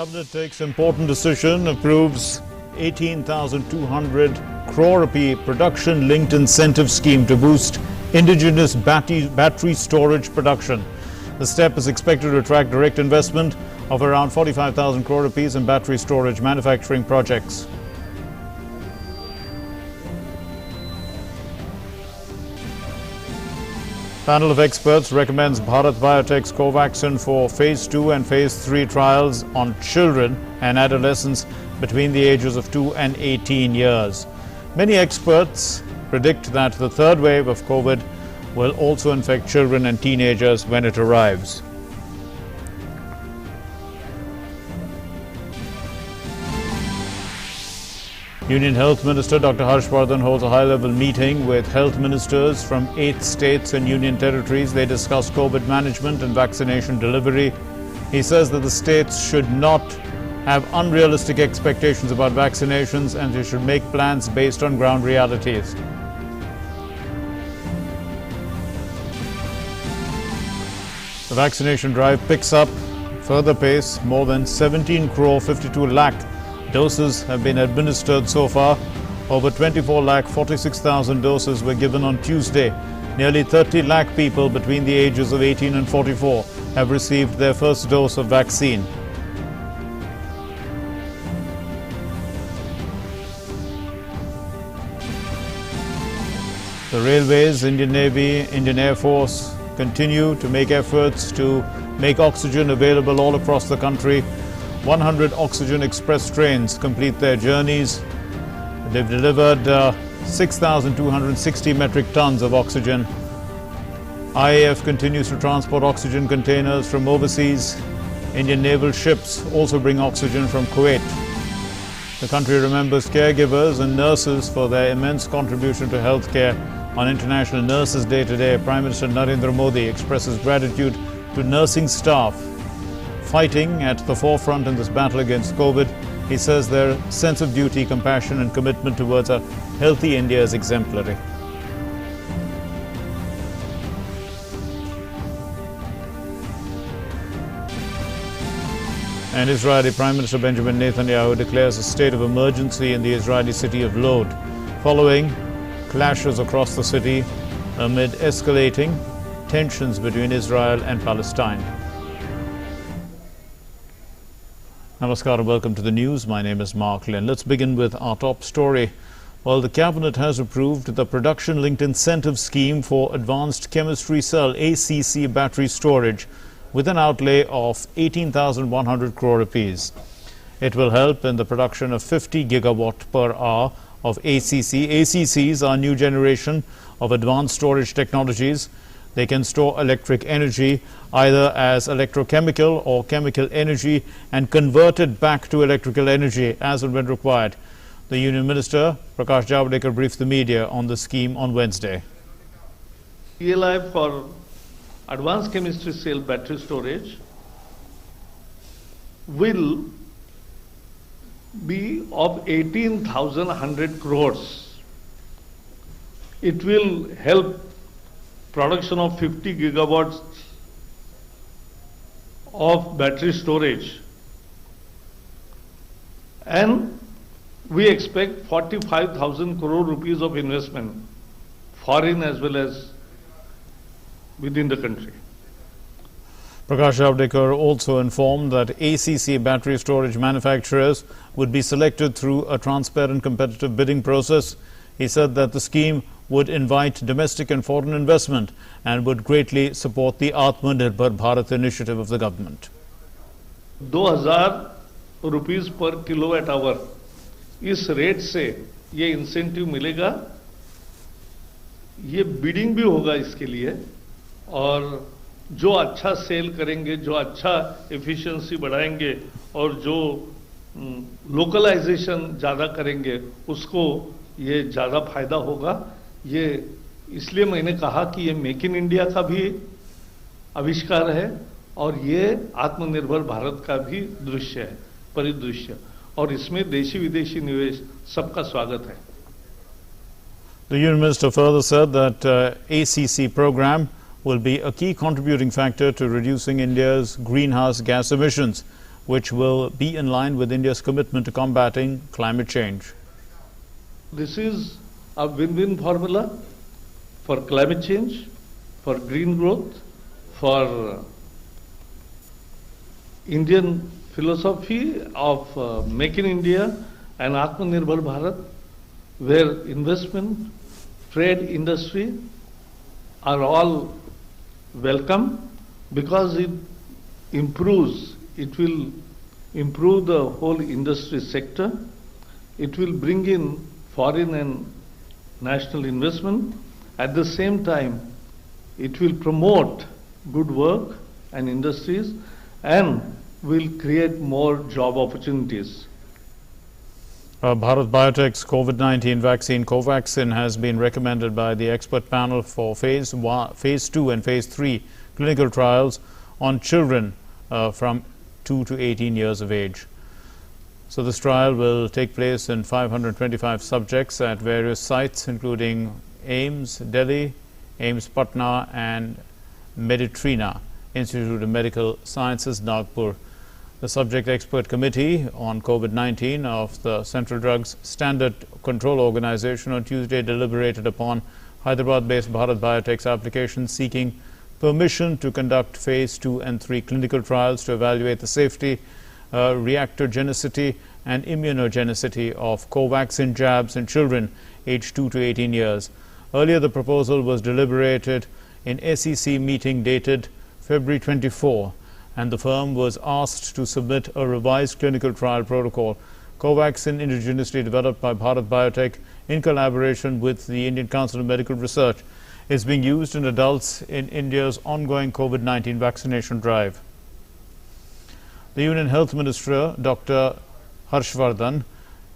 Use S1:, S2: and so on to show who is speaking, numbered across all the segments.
S1: Cabinet takes important decision, approves 18,200 crore rupee production-linked incentive scheme to boost indigenous battery storage production. The step is expected to attract direct investment of around 45,000 crore rupees in battery storage manufacturing projects. Panel of experts recommends Bharat Biotech's Covaxin for Phase 2 and Phase 3 trials on children and adolescents between the ages of 2 and 18 years. Many experts predict that the third wave of COVID will also infect children and teenagers when it arrives. Union Health Minister Dr. Harshvardhan holds a high-level meeting with health ministers from 8 states and union territories. They discuss COVID management and vaccination delivery. He says that the states should not have unrealistic expectations about vaccinations and they should make plans based on ground realities. The vaccination drive picks up further pace. More than 17 crore 52 lakh doses have been administered so far. Over 24 lakh 46,000 doses were given on Tuesday. Nearly 30 lakh people between the ages of 18 and 44 have received their first dose of vaccine. The Railways, Indian Navy, Indian Air Force continue to make efforts to make oxygen available all across the country. 100 oxygen express trains complete their journeys. They've delivered 6,260 metric tons of oxygen. IAF continues to transport oxygen containers from overseas. Indian naval ships also bring oxygen from Kuwait. The country remembers caregivers and nurses for their immense contribution to healthcare. On International Nurses Day today, Prime Minister Narendra Modi expresses gratitude to nursing staff fighting at the forefront in this battle against COVID. He says their sense of duty, compassion and commitment towards a healthy India is exemplary. And Israeli Prime Minister Benjamin Netanyahu declares a state of emergency in the Israeli city of Lod, following clashes across the city amid escalating tensions between Israel and Palestine. Namaskar and welcome to the news. My name is Mark Lynn. Let's begin with our top story. Well, the Cabinet has approved the production-linked incentive scheme for advanced chemistry cell ACC battery storage with an outlay of 18,100 crore rupees. It will help in the production of 50 gigawatt per hour of ACC. ACCs are a new generation of advanced storage technologies. They can store electric energy either as electrochemical or chemical energy and convert it back to electrical energy as and when required. The Union Minister, Prakash Javadekar, briefed the media on the scheme on Wednesday.
S2: ELI for advanced chemistry cell battery storage will be of 18,100 crores. It will help production of 50 gigawatts of battery storage, and we expect 45,000 crore rupees of investment, foreign as well as within the country.
S1: Prakash Javadekar also informed that ACC battery storage manufacturers would be selected through a transparent competitive bidding process. He said that the scheme would invite domestic and foreign investment and would greatly support the Atmanirbhar Bharat initiative of the government.
S2: 2,000 rupees per kilowatt hour इस rate से ये incentive मिलेगा, ये bidding भी होगा इसके लिए, और जो अच्छा सेल करेंगे, जो अच्छा एफिशिएंसी बढ़ाएंगे और जो लोकलाइजेशन ज़्यादा करेंगे उसको ये ज़्यादा फायदा होगा. ये इसलिए मैंने कहा कि ये मेक इन इंडिया का भी आविष्कार है और ये आत्मनिर्भर भारत का भी दृश्य है, परिदृश्य, और इसमें देशी विदेशी निवेश सबका स्वागत है.
S1: The Union Minister further said that ACC program will be a key contributing factor to reducing India's greenhouse gas emissions. which will be in line with India's commitment to combating climate change.
S2: This is a win-win formula for climate change, for green growth, for Indian philosophy of Make in India and Atmanirbhar Bharat, where investment, trade, industry are all welcome because it will improve the whole industry sector. It will bring in foreign and national investment. At the same time, it will promote good work and industries and will create more job opportunities.
S1: Bharat Biotech's COVID-19 vaccine Covaxin has been recommended by the expert panel for phase 2 and phase 3 clinical trials on children from 2 to 18 years of age. So this trial will take place in 525 subjects at various sites, including AIIMS Delhi, AIIMS Patna and Meditrina Institute of Medical Sciences, Nagpur. The Subject Expert Committee on COVID-19 of the Central Drugs Standard Control Organization on Tuesday deliberated upon Hyderabad-based Bharat Biotech's application seeking permission to conduct phase 2 and 3 clinical trials to evaluate the safety, reactogenicity and immunogenicity of Covaxin jabs in children aged 2 to 18 years. Earlier, the proposal was deliberated in SEC meeting dated February 24, and the firm was asked to submit a revised clinical trial protocol. Covaxin, indigenously developed by Bharat Biotech in collaboration with the Indian Council of Medical Research, is being used in adults in India's ongoing COVID-19 vaccination drive. The Union Health Minister, Dr. Harshvardhan,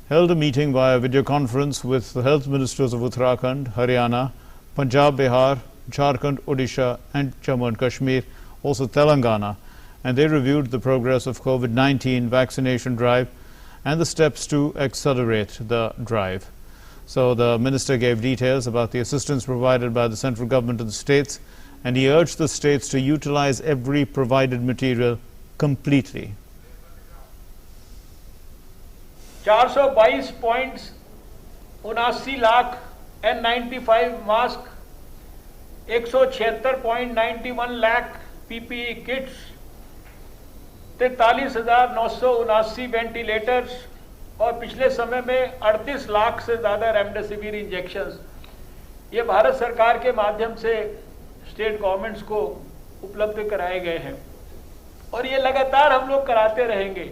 S1: held a meeting via video conference with the health ministers of Uttarakhand, Haryana, Punjab, Bihar, Jharkhand, Odisha and Jammu and Kashmir, also Telangana, and they reviewed the progress of COVID-19 vaccination drive and the steps to accelerate the drive. So the minister gave details about the assistance provided by the central government to the states, and he urged the states to utilize every provided material completely.
S3: 422.79 lakh N95 mask, 176.91 lakh PPE kits, 43,979 ventilators और पिछले समय में 38 लाख से ज़्यादा remdesivir injections ये भारत सरकार के माध्यम से स्टेट गवर्नमेंट्स को उपलब्ध कराए गए हैं और ये लगातार हम लोग कराते रहेंगे।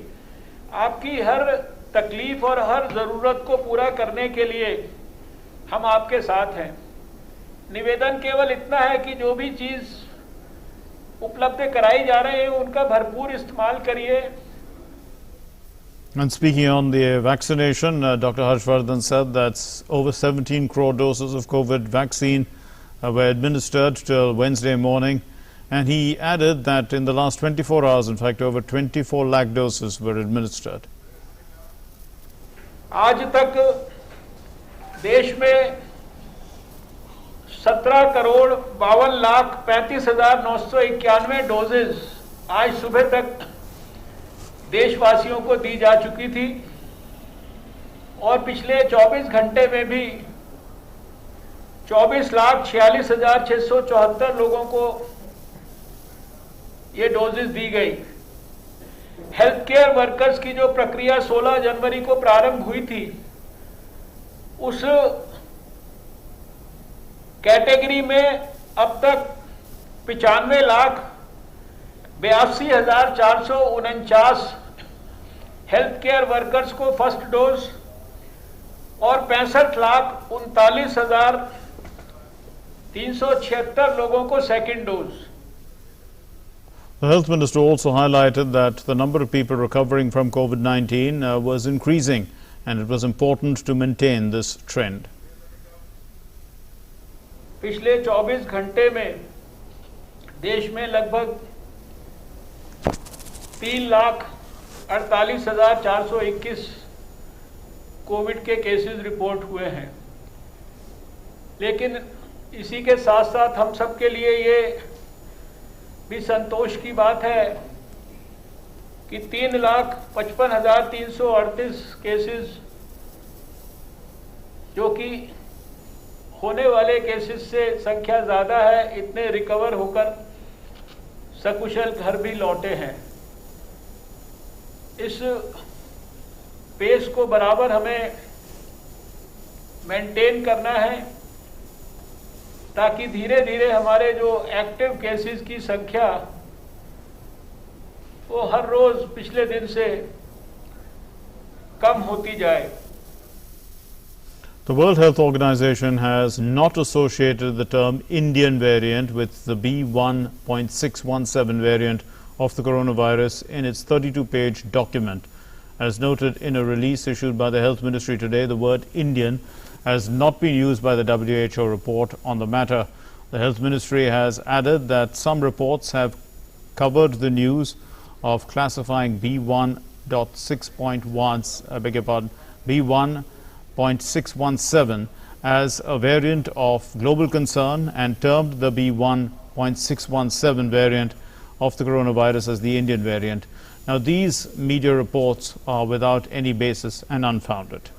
S3: आपकी हर तकलीफ और हर ज़रूरत को पूरा करने के लिए हम आपके साथ हैं। निवेदन केवल इतना है कि जो भी चीज़ उपलब्ध कराई जा रहे हैं उनका भरपूर इस्तेमाल करिए।
S1: And speaking on the vaccination, Dr. Harshvardhan said that over 17 crore doses of COVID vaccine were administered till Wednesday morning, and he added that in the last 24 hours, in fact, over 24 lakh doses were administered.
S3: आज तक देश में 17,52,35,991 doses आज सुबह तक देशवासियों को दी जा चुकी थी और पिछले 24 घंटे में भी 24,46,674 लोगों को ये डोजेज दी गई। हेल्थ केयर वर्कर्स की जो प्रक्रिया 16 जनवरी को प्रारंभ हुई थी, उस कैटेगरी में अब तक 95,82,449 हेल्थ केयर वर्कर्स को फर्स्ट डोज और 65,39,376 लोगों को second dose.
S1: The health minister also highlighted that the number of people recovering from COVID-19 was increasing, and it was important to maintain this trend.
S3: पिछले 24 घंटे में देश में लगभग 3,48,421 कोविड के केसेस रिपोर्ट हुए हैं, लेकिन इसी के साथ साथ हम सबके लिए ये भी संतोष की बात है कि 3,55,338 केसेस, जो कि होने वाले केसेस से संख्या ज़्यादा है, इतने रिकवर होकर सकुशल घर भी लौटे हैं। इस पेस को बराबर हमें मेंटेन करना है ताकि धीरे धीरे हमारे जो एक्टिव केसेस की संख्या वो हर रोज पिछले दिन से कम होती जाए।
S1: The World Health Organization has not associated the term Indian variant with the B1.617 variant of the coronavirus in its 32-page document. As noted in a release issued by the Health Ministry today, the word Indian has not been used by the WHO report on the matter. The Health Ministry has added that some reports have covered the news of classifying B1.617 as a variant of global concern and termed the B1.617 variant of the coronavirus as the Indian variant. Now, these media reports are without any basis and unfounded.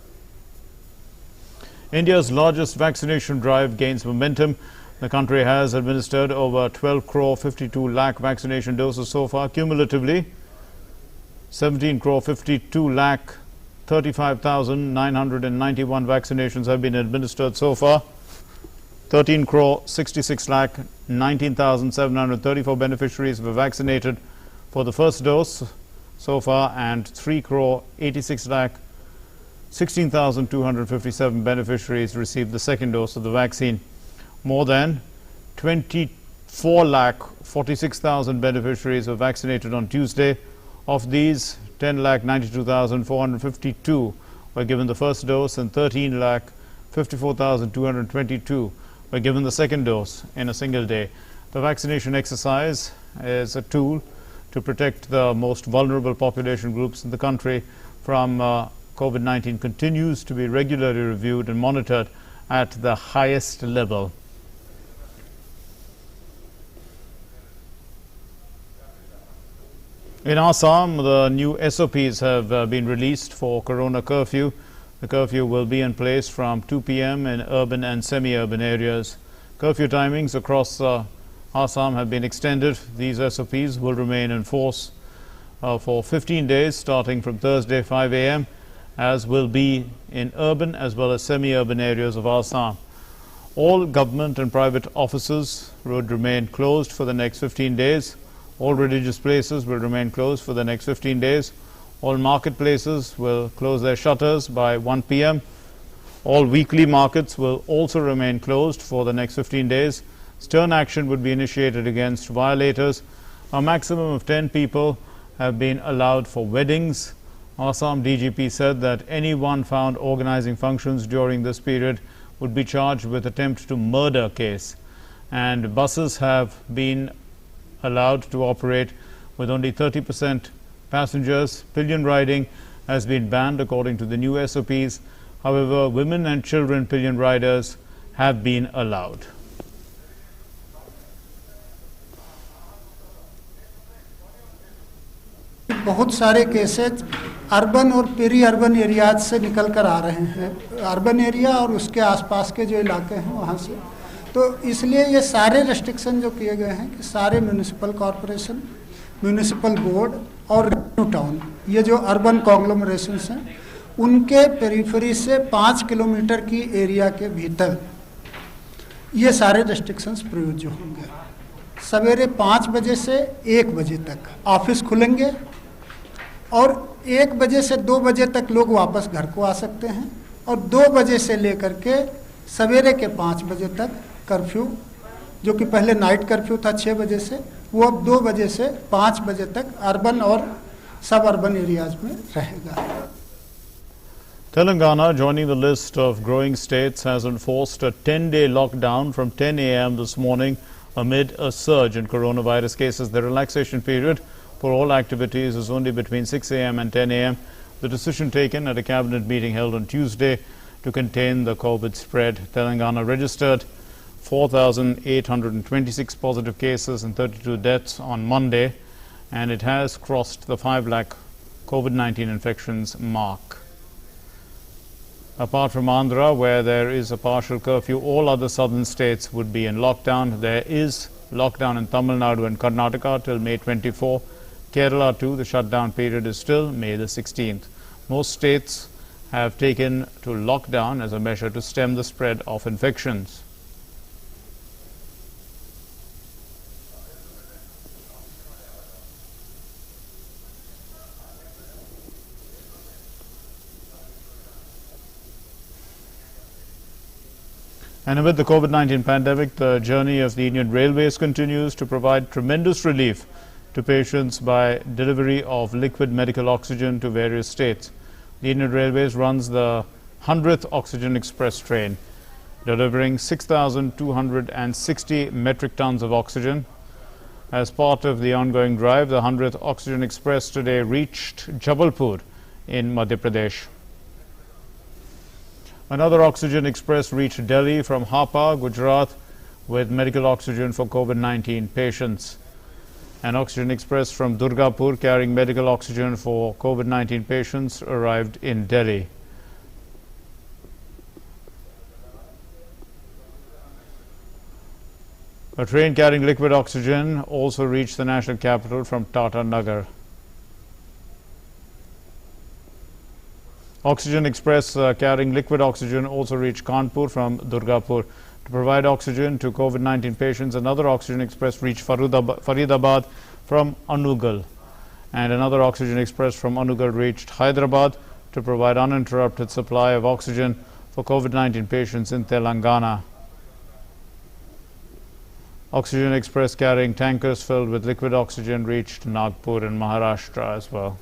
S1: India's largest vaccination drive gains momentum. The country has administered over 12 crore 52 lakh vaccination doses so far. Cumulatively, 17 crore 52 lakh 35,991 vaccinations have been administered so far. 13 crore 66 lakh 19,734 beneficiaries were vaccinated for the first dose so far, and 3 crore 86 lakh 16,257 beneficiaries received the second dose of the vaccine. More than 24 lakh 46,000 beneficiaries were vaccinated on Tuesday. Of these, 10 lakh 92,452 were given the first dose and 13 lakh 54,222 were given the second dose in a single day. The vaccination exercise is a tool to protect the most vulnerable population groups in the country from COVID-19 continues to be regularly reviewed and monitored at the highest level. In Assam, the new SOPs have been released for Corona curfew. The curfew will be in place from 2 p.m. in urban and semi-urban areas. Curfew timings across Assam have been extended. These SOPs will remain in force for 15 days starting from Thursday 5 a.m. as will be in urban as well as semi-urban areas of Assam. All government and private offices would remain closed for the next 15 days. All religious places will remain closed for the next 15 days. All marketplaces will close their shutters by 1 p.m. All weekly markets will also remain closed for the next 15 days. Stern action would be initiated against violators. A maximum of 10 people have been allowed for weddings. Assam DGP said that anyone found organizing functions during this period would be charged with attempt to murder case. And buses have been allowed to operate with only 30% passengers. Pillion riding has been banned according to the new SOPs. However, women and children pillion riders have been allowed.
S4: बहुत सारे cases urban और peri urban areas से निकल कर आ रहे हैं, urban area और उसके आसपास के जो इलाके हैं वहाँ से। तो इसलिए ये सारे रेस्ट्रिक्शन जो किए गए हैं कि सारे म्यूनिसिपल कॉरपोरेशन, म्यूनिसिपल बोर्ड और रेवेन्यू टाउन, ये जो अर्बन कॉन्ग्लोमरेशंस हैं, उनके पेरीफेरी से 5 किलोमीटर की एरिया के भीतर ये सारे रेस्ट्रिक्शंस प्रयोज्य होंगे। सवेरे 5 बजे से 1 बजे तक ऑफिस खुलेंगे और 1 बजे से 2 बजे तक लोग वापस घर को आ सकते हैं, और 2 बजे से लेकर के सवेरे के 5 बजे तक कर्फ्यू, जो कि पहले नाइट कर्फ्यू था 6 बजे से, वो अब 2 बजे से 5 बजे तक अर्बन और सब अर्बन एरियाज में रहेगा।
S1: Telangana, joining the list of growing states, has enforced a 10-day lockdown from 10 a.m. this morning amid a surge in coronavirus cases. The relaxation period for all activities is only between 6 a.m. and 10 a.m. The decision taken at a cabinet meeting held on Tuesday to contain the COVID spread. Telangana registered 4,826 positive cases and 32 deaths on Monday, and it has crossed the 5 lakh COVID-19 infections mark. Apart from Andhra, where there is a partial curfew, all other southern states would be in lockdown. There is lockdown in Tamil Nadu and Karnataka till May 24. Kerala too, the shutdown period is still May the 16th. Most states have taken to lockdown as a measure to stem the spread of infections. And amid the COVID-19 pandemic, the journey of the Indian Railways continues to provide tremendous relief to patients by delivery of liquid medical oxygen to various states. The Indian Railways runs the 100th Oxygen Express train, delivering 6,260 metric tons of oxygen. As part of the ongoing drive, the 100th Oxygen Express today reached Jabalpur in Madhya Pradesh. Another Oxygen Express reached Delhi from Hapa, Gujarat, with medical oxygen for COVID-19 patients. An Oxygen Express from Durgapur carrying medical oxygen for COVID-19 patients arrived in Delhi. A train carrying liquid oxygen also reached the national capital from Tata Nagar. Oxygen Express carrying liquid oxygen also reached Kanpur from Durgapur to provide oxygen to COVID-19 patients. Another Oxygen Express reached Faridabad from Anugal, and another Oxygen Express from Anugal reached Hyderabad to provide uninterrupted supply of oxygen for COVID-19 patients in Telangana. Oxygen Express carrying tankers filled with liquid oxygen reached Nagpur in Maharashtra as well.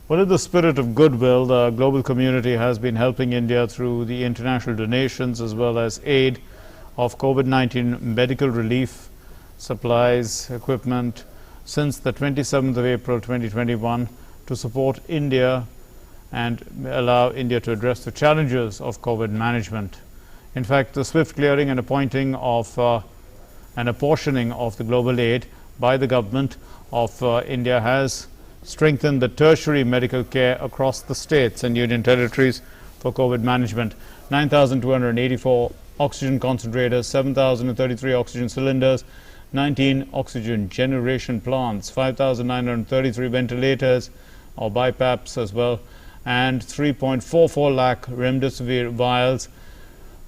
S1: Well, in the spirit of goodwill, the global community has been helping India through the international donations as well as aid of COVID-19 medical relief, supplies, equipment since the 27th of April 2021 to support India and allow India to address the challenges of COVID management. In fact, the swift clearing and appointing of and apportioning of the global aid by the government of India has strengthen the tertiary medical care across the states and union territories for COVID management. 9,284 oxygen concentrators, 7,033 oxygen cylinders, 19 oxygen generation plants, 5,933 ventilators or BiPAPs as well, and 3.44 lakh remdesivir vials.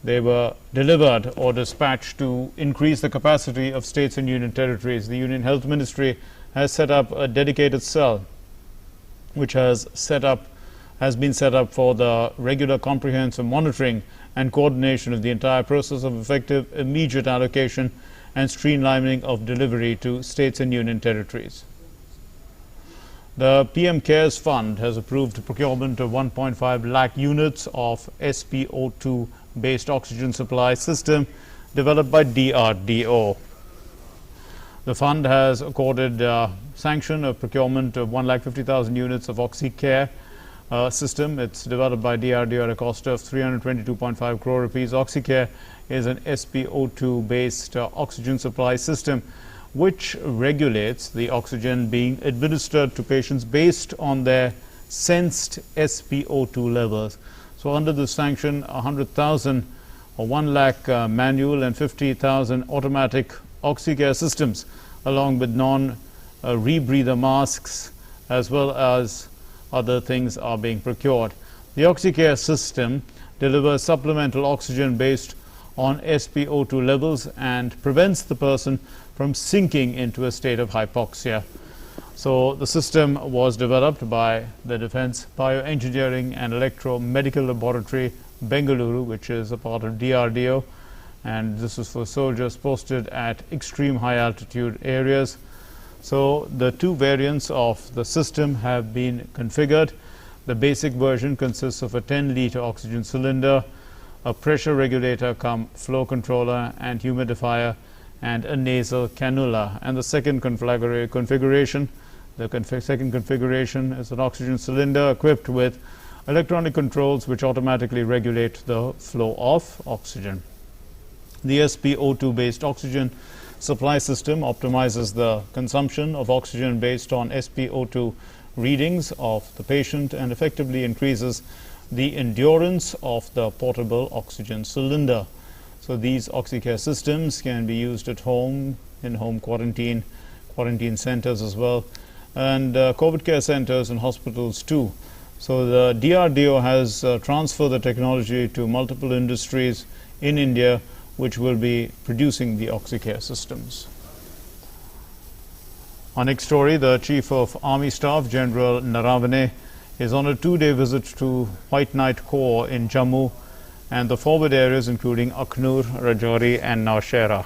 S1: They were delivered or dispatched to increase the capacity of states and union territories. The Union Health Ministry has set up a dedicated cell which has been set up for the regular comprehensive monitoring and coordination of the entire process of effective immediate allocation and streamlining of delivery to states and union territories. The PM CARES Fund has approved procurement of 1.5 lakh units of SpO2 based oxygen supply system developed by DRDO. The fund has accorded sanction of procurement of 1,50,000 units of OxyCare system. It's developed by DRDO at a cost of 322.5 crore rupees. OxyCare is an SpO2 based oxygen supply system which regulates the oxygen being administered to patients based on their sensed SpO2 levels. So under the sanction, 100,000 or 1 lakh manual and 50,000 automatic OxyCare systems along with non-rebreather masks as well as other things are being procured. The OxyCare system delivers supplemental oxygen based on SpO2 levels and prevents the person from sinking into a state of hypoxia. So the system was developed by the Defense Bioengineering and Electromedical Laboratory, Bengaluru, which is a part of DRDO, and this is for soldiers posted at extreme high altitude areas. So the two variants of the system have been configured. The basic version consists of a 10-liter oxygen cylinder, a pressure regulator cum flow controller and humidifier, and a nasal cannula. And the second configuration is an oxygen cylinder equipped with electronic controls which automatically regulate the flow of oxygen. The SpO2-based oxygen supply system optimizes the consumption of oxygen based on SpO2 readings of the patient and effectively increases the endurance of the portable oxygen cylinder. So these OxyCare systems can be used at home, in home quarantine centers as well, and COVID care centers and hospitals too. So the DRDO has transferred the technology to multiple industries in India which will be producing the OxyCare systems. Our next story, the Chief of Army Staff, General Naravane, is on a 2-day visit to White Night Corps in Jammu and the forward areas including Akhnur, Rajouri and Nowshera.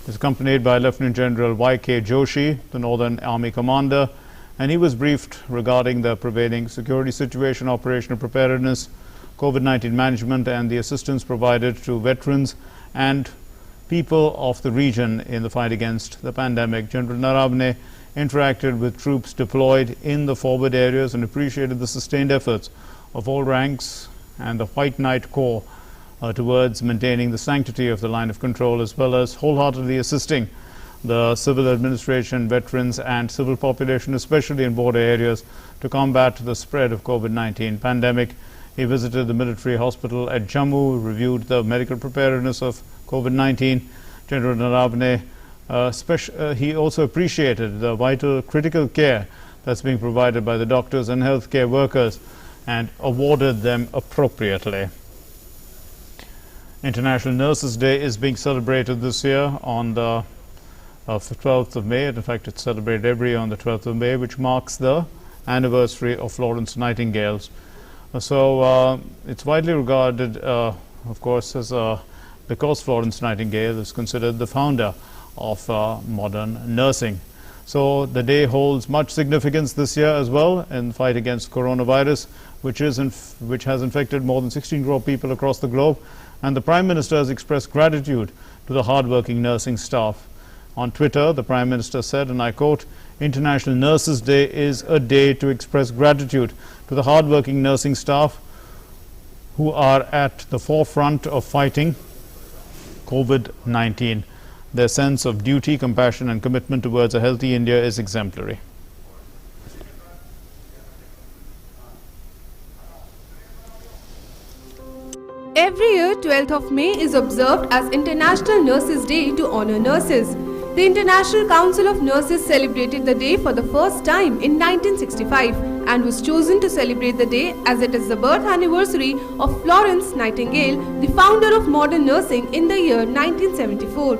S1: He is accompanied by Lieutenant General Y.K. Joshi, the Northern Army Commander, and he was briefed regarding the prevailing security situation, operational preparedness, COVID-19 management and the assistance provided to veterans and people of the region in the fight against the pandemic. General Naravane interacted with troops deployed in the forward areas and appreciated the sustained efforts of all ranks and the White Night Corps towards maintaining the sanctity of the line of control, as well as wholeheartedly assisting the civil administration, veterans and civil population, especially in border areas, to combat the spread of COVID-19 pandemic. He visited the military hospital at Jammu, reviewed the medical preparedness of COVID-19. General Naravane, he also appreciated the vital critical care that's being provided by the doctors and healthcare workers and awarded them appropriately. International Nurses Day is being celebrated this year on the 12th of May. In fact, it's celebrated every year on the 12th of May, which marks the anniversary of Florence Nightingale's. So it's widely regarded, of course, as because Florence Nightingale is considered the founder of modern nursing. So the day holds much significance this year as well in the fight against coronavirus, which has infected more than 16 crore people across the globe. And the Prime Minister has expressed gratitude to the hardworking nursing staff. On Twitter, the Prime Minister said, and I quote, "International Nurses Day is a day to express gratitude to the hardworking nursing staff who are at the forefront of fighting COVID-19. Their sense of duty, compassion and commitment towards a healthy India is exemplary."
S5: Every year, 12th of May is observed as International Nurses Day to honor nurses. The International Council of Nurses celebrated the day for the first time in 1965 and was chosen to celebrate the day as it is the birth anniversary of Florence Nightingale, the founder of modern nursing in the year 1974.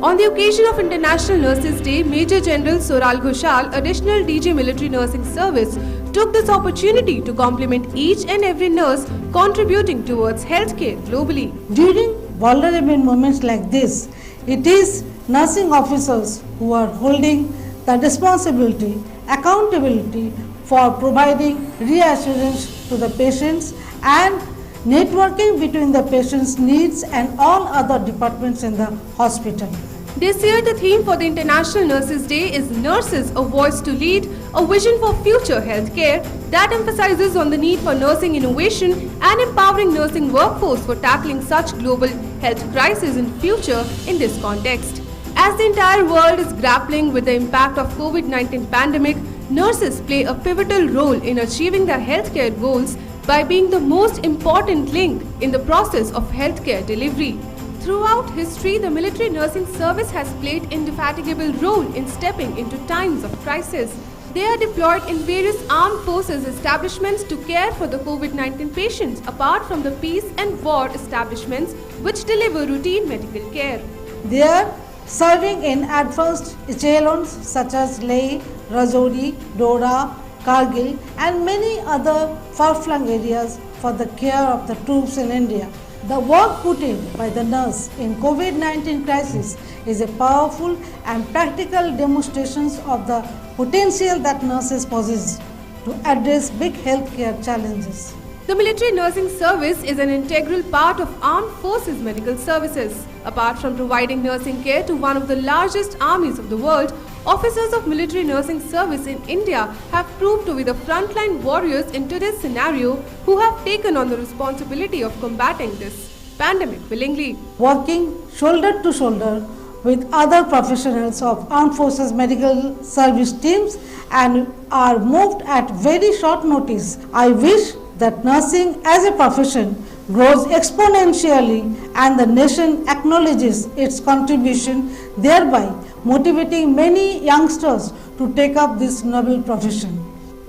S5: On the occasion of International Nurses Day, Major General Soral Ghoshal, Additional DG Military Nursing Service, took this opportunity to compliment each and every nurse contributing towards healthcare globally.
S6: During vulnerable moments like this, it is nursing officers who are holding the responsibility, accountability for providing reassurance to the patients and networking between the patient's needs and all other departments in the hospital.
S5: This year, the theme for the International Nurses Day is Nurses, a Voice to Lead, a Vision for Future Healthcare that emphasizes on the need for nursing innovation and empowering nursing workforce for tackling such global health crises in future in this context. As the entire world is grappling with the impact of COVID-19 pandemic, nurses play a pivotal role in achieving their healthcare goals by being the most important link in the process of healthcare delivery. Throughout history, the military nursing service has played an indefatigable role in stepping into times of crisis. They are deployed in various armed forces establishments to care for the COVID-19 patients, apart from the peace and war establishments which deliver routine medical care.
S6: They are serving in advanced echelons such as Leh, Rajouri, Dora, Kargil and many other far-flung areas for the care of the troops in India. The work put in by the nurse in COVID-19 crisis is a powerful and practical demonstration of the potential that nurses possess to address big healthcare challenges.
S5: The military nursing service is an integral part of armed forces medical services. Apart from providing nursing care to one of the largest armies of the world, officers of military nursing service in India have proved to be the frontline warriors in today's scenario who have taken on the responsibility of combating this pandemic willingly.
S6: Working shoulder to shoulder with other professionals of Armed Forces Medical Service teams and are moved at very short notice. I wish that nursing as a profession grows exponentially and the nation acknowledges its contribution, thereby motivating many youngsters to take up this noble profession.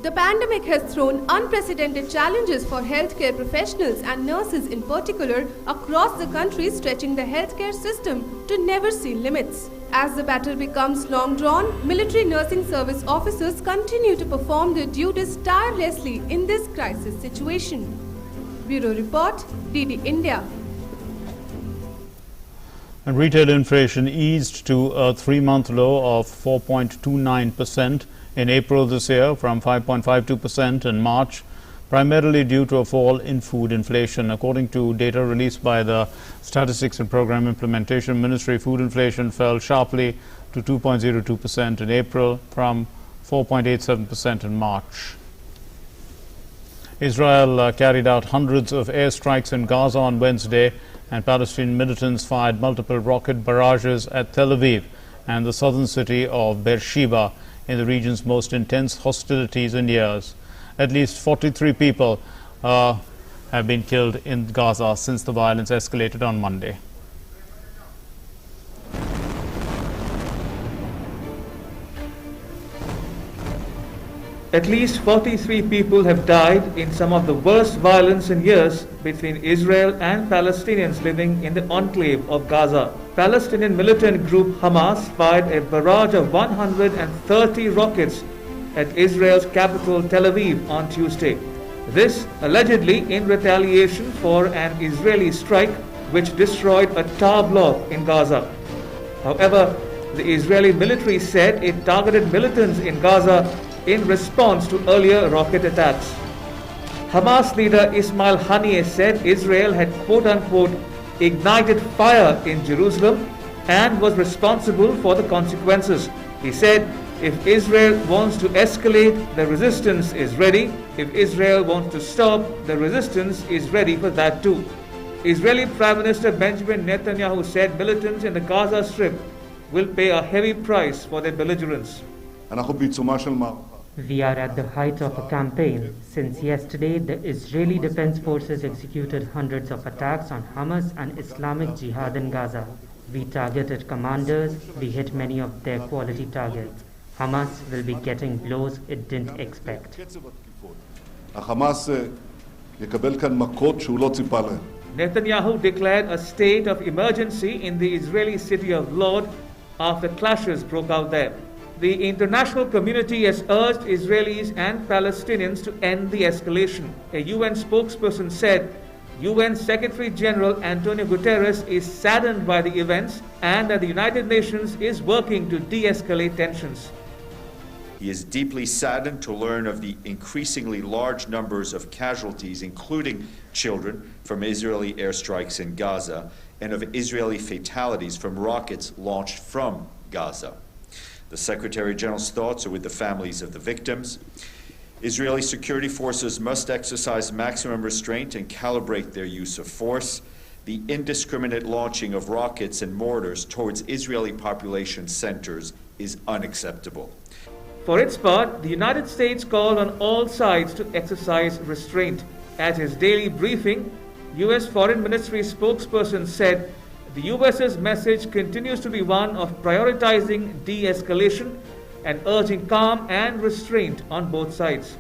S5: The pandemic has thrown unprecedented challenges for healthcare professionals and nurses in particular across the country, stretching the healthcare system to never see limits. As the battle becomes long drawn, military nursing service officers continue to perform their duties tirelessly in this crisis situation. Bureau Report, DD India.
S1: And retail inflation eased to a 3-month low of 4.29% in April this year from 5.52% in March, primarily due to a fall in food inflation. According to data released by the Statistics and Program Implementation Ministry, food inflation fell sharply to 2.02% in April from 4.87% in March. Israel carried out hundreds of airstrikes in Gaza on Wednesday, and Palestinian militants fired multiple rocket barrages at Tel Aviv and the southern city of Beersheba in the region's most intense hostilities in years. At least 43 people have been killed in Gaza since the violence escalated on Monday.
S7: At least 43 people have died in some of the worst violence in years between Israel and Palestinians living in the enclave of Gaza. Palestinian militant group Hamas fired a barrage of 130 rockets at Israel's capital Tel Aviv on Tuesday. This allegedly in retaliation for an Israeli strike which destroyed a tar block in Gaza. However, the Israeli military said it targeted militants in Gaza in response to earlier rocket attacks. Hamas leader Ismail Haniyeh said Israel had quote-unquote ignited fire in Jerusalem and was responsible for the consequences. He said if Israel wants to escalate, the resistance is ready. If Israel wants to stop, the resistance is ready for that too. Israeli Prime Minister Benjamin Netanyahu said militants in the Gaza Strip will pay a heavy price for their belligerence.
S8: We are at the height of a campaign. Since yesterday, the Israeli Defense Forces executed hundreds of attacks on Hamas and Islamic Jihad in Gaza. We targeted commanders, we hit many of their quality targets. Hamas will be getting blows it didn't expect.
S7: Netanyahu declared a state of emergency in the Israeli city of Lod after clashes broke out there. The international community has urged Israelis and Palestinians to end the escalation. A UN spokesperson said UN Secretary General Antonio Guterres is saddened by the events and that the United Nations is working to de-escalate tensions.
S9: He is deeply saddened to learn of the increasingly large numbers of casualties, including children, from Israeli airstrikes in Gaza and of Israeli fatalities from rockets launched from Gaza. The Secretary General's thoughts are with the families of the victims. Israeli security forces must exercise maximum restraint and calibrate their use of force. The indiscriminate launching of rockets and mortars towards Israeli population centers is unacceptable.
S7: For its part, the United States called on all sides to exercise restraint. At his daily briefing, U.S. Foreign Ministry spokesperson said the U.S.'s message continues to be one of prioritizing de-escalation and urging calm and restraint on both sides.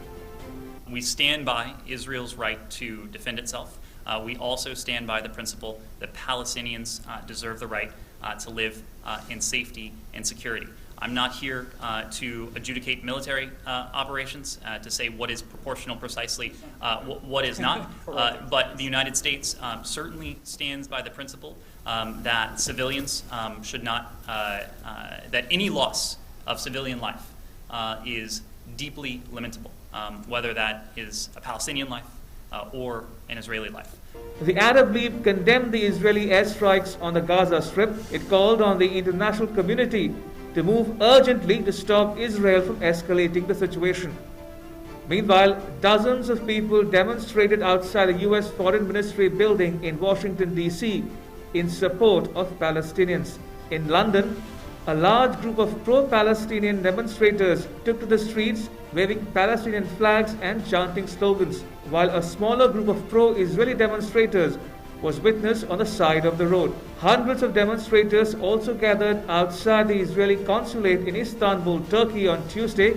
S10: We stand by Israel's right to defend itself. We also stand by the principle that Palestinians deserve the right to live in safety and security. I'm not here to adjudicate military operations, to say what is proportional precisely, what is not, but the United States certainly stands by the principle that civilians should not, that any loss of civilian life is deeply lamentable, whether that is a Palestinian life or an Israeli life.
S7: The Arab League condemned the Israeli airstrikes on the Gaza Strip. It called on the international community to move urgently to stop Israel from escalating the situation. Meanwhile, dozens of people demonstrated outside the US Foreign Ministry building in Washington, D.C. in support of Palestinians. In London, a large group of pro-Palestinian demonstrators took to the streets waving Palestinian flags and chanting slogans, while a smaller group of pro-Israeli demonstrators was witnessed on the side of the road. Hundreds of demonstrators also gathered outside the Israeli consulate in Istanbul, Turkey on Tuesday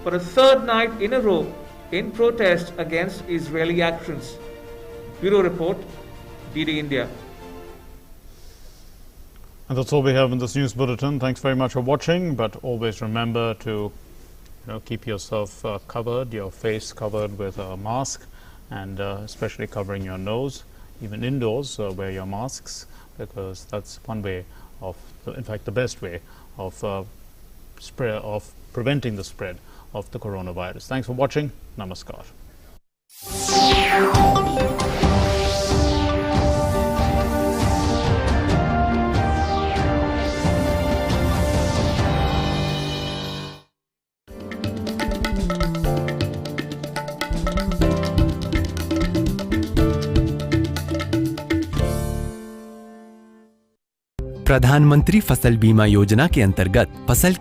S7: for a third night in a row in protest against Israeli actions. Bureau Report, DD India.
S1: And that's all we have in this news bulletin. Thanks very much for watching, but always remember to keep yourself covered, your face covered with a mask, and especially covering your nose. Even indoors, wear your masks, because that's one way of, in fact, the best way of preventing the spread of the coronavirus. Thanks for watching. Namaskar.
S11: प्रधानमंत्री फसल बीमा योजना के अंतर्गत फसल की